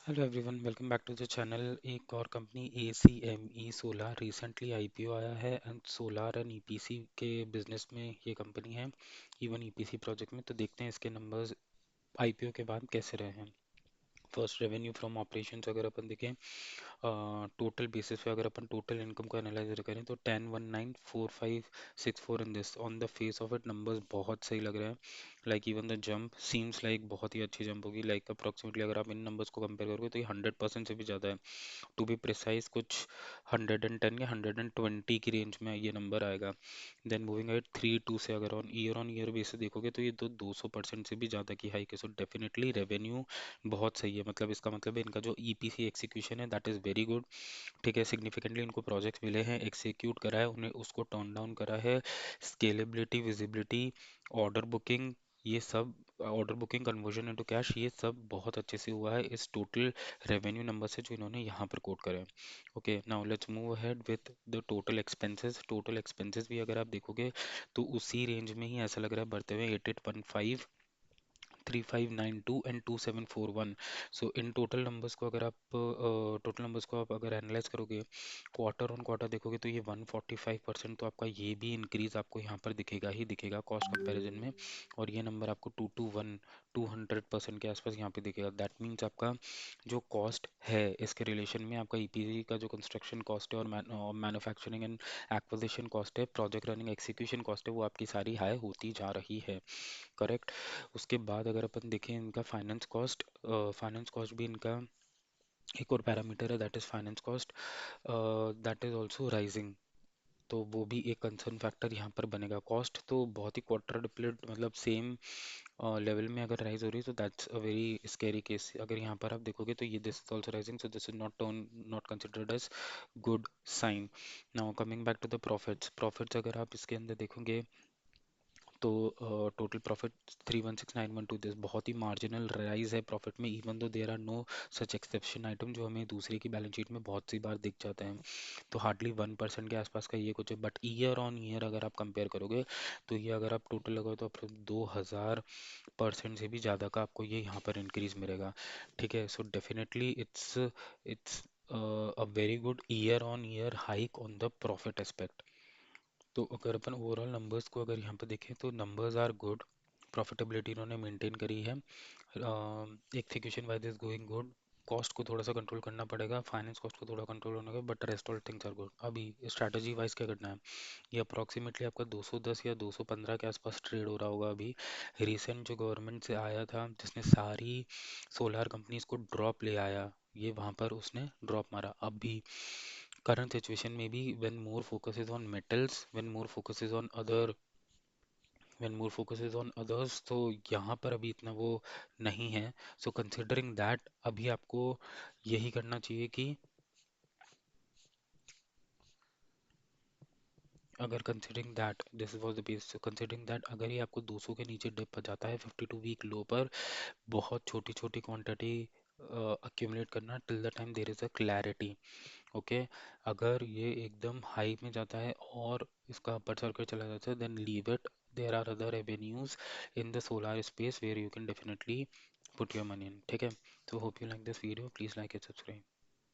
Hello everyone, welcome back to the channel. एक और company ACME solar recently IPO आया है एंड सोलार एंड EPC के business में ये कंपनी है, इवन EPC प्रोजेक्ट में। तो देखते हैं इसके नंबर्स IPO के बाद कैसे रहे हैं। फर्स्ट, रेवेन्यू फ्रॉम ऑपरेशंस अगर अपन देखें, टोटल बेसिस पे अगर अपन टोटल इनकम को एनालाइज करें तो 10,19,4564 in this on the face of it numbers बहुत सही लग रहे हैं। Like even the jump seems like बहुत ही अच्छी जंप होगी। लाइक अप्रोक्सीमेटली अगर आप इन नंबर्स को कंपेयर करोगे तो ये 100% से भी ज़्यादा है। टू बी प्रिसाइज कुछ 110 या 120 की रेंज में ये नंबर आएगा। देन मूविंग एट 3.2 से अगर ऑन ईयर बेसिस देखोगे तो ये 200% से भी ज़्यादा की हाइक है। सो डेफिनेटली रेवेन्यू बहुत सही है। मतलब इसका मतलब है इनका जो EPC एक्सिक्यूशन है दैट इज़ वेरी गुड। ठीक है, सिग्निफिकेंटली इनको प्रोजेक्ट्स मिले हैं, एक्सिक्यूट करा है, उन्हें उसको टर्न डाउन करा है। स्केलेबिलिटी, विजिबिलिटी, ऑर्डर बुकिंग, ये सब, order booking, conversion into cash, ये सब बहुत अच्छे से हुआ है इस टोटल रेवेन्यू नंबर से जो इन्होंने यहाँ पर कोट करे हैं। Okay, now let's move ahead with the total expenses. Total expenses भी अगर आप देखोगे तो उसी रेंज में ही ऐसा लग रहा है बढ़ते हुए 8815, 3592 and 2741। So in total numbers को अगर आप अगर एनालाइज करोगे, क्वार्टर ऑन क्वार्टर देखोगे तो ये 145% तो आपका ये भी इंक्रीज आपको यहाँ पर दिखेगा ही दिखेगा कॉस्ट कंपैरिजन में। और ये नंबर आपको 200% के आसपास यहाँ पे दिखेगा। दैट मीन्स आपका जो कॉस्ट है इसके रिलेशन में आपका EPC का जो कंस्ट्रक्शन कॉस्ट है और मैन्युफैक्चरिंग एंड एक्विजिशन कॉस्ट है, प्रोजेक्ट रनिंग एक्सिक्यूशन कॉस्ट है, वो आपकी सारी हाई होती जा रही है। करेक्ट। उसके बाद अगर अपन देखें इनका फाइनेंस कॉस्ट भी इनका एक और पैरामीटर है, that is finance cost, that is also rising. तो वो भी एक कंसर्न फैक्टर यहाँ पर बनेगा। कॉस्ट तो बहुत ही क्वाड्रुप्लेट मतलब सेम लेवल में अगर राइज हो रही है तो that's a very scary case. अगर यहाँ पर आप देखोगे तो ये this is also rising, so this is not considered as good sign. Now coming back to the profits अगर आप इसके अंदर देखोगे तो टोटल प्रॉफिट 316,912, दिस बहुत ही मार्जिनल राइज है प्रॉफिट में, even though there are no such exception item जो हमें दूसरे की बैलेंस शीट में बहुत सी बार दिख जाते हैं। तो हार्डली 1% के आसपास का ये कुछ है। बट ईयर ऑन ईयर अगर आप कंपेयर करोगे तो ये अगर आप टोटल लगाओ तो आप 2000% से भी ज़्यादा का आपको ये यहाँ पर इंक्रीज मिलेगा। ठीक है, so definitely it's a very good year on year hike on the profit aspect. तो अगर अपन ओवरऑल नंबर्स को अगर यहाँ पे देखें तो नंबर्स आर गुड, प्रॉफिटेबिलिटी इन्होंने मेंटेन करी है, execution wise is going good. Cost को थोड़ा सा कंट्रोल करना पड़ेगा, फाइनेंस कॉस्ट को थोड़ा कंट्रोल होने का, but rest all things are good. अभी स्ट्रैटेजी वाइज क्या करना है, ये अप्रॉक्सीमेटली आपका 210 या 215 के आसपास ट्रेड हो रहा होगा अभी। रिसेंट जो गवर्नमेंट से आया था जिसने सारी सोलार कंपनीज को ड्रॉप ले आया, ये वहाँ पर उसने ड्रॉप मारा। अभी current situation maybe when more focus is on metals, when more focus is on others, तो यहाँ पर अभी इतना वो नहीं है। सो कंसिडरिंग दैट अभी आपको यही करना चाहिए कि अगर considering that this was the base, considering that अगर ये आपको 200 के नीचे डिप जाता है 52 वीक लो पर, बहुत छोटी छोटी क्वांटिटी अक्यूमुलेट करना till the time there is a clarity. Okay, अगर ये एकदम हाई में जाता है और इसका अपर सर्किट चला जाता है then leave it. There are other avenues in the solar space where you can definitely put your money in. ठीक है, तो hope you like this video, please like and subscribe.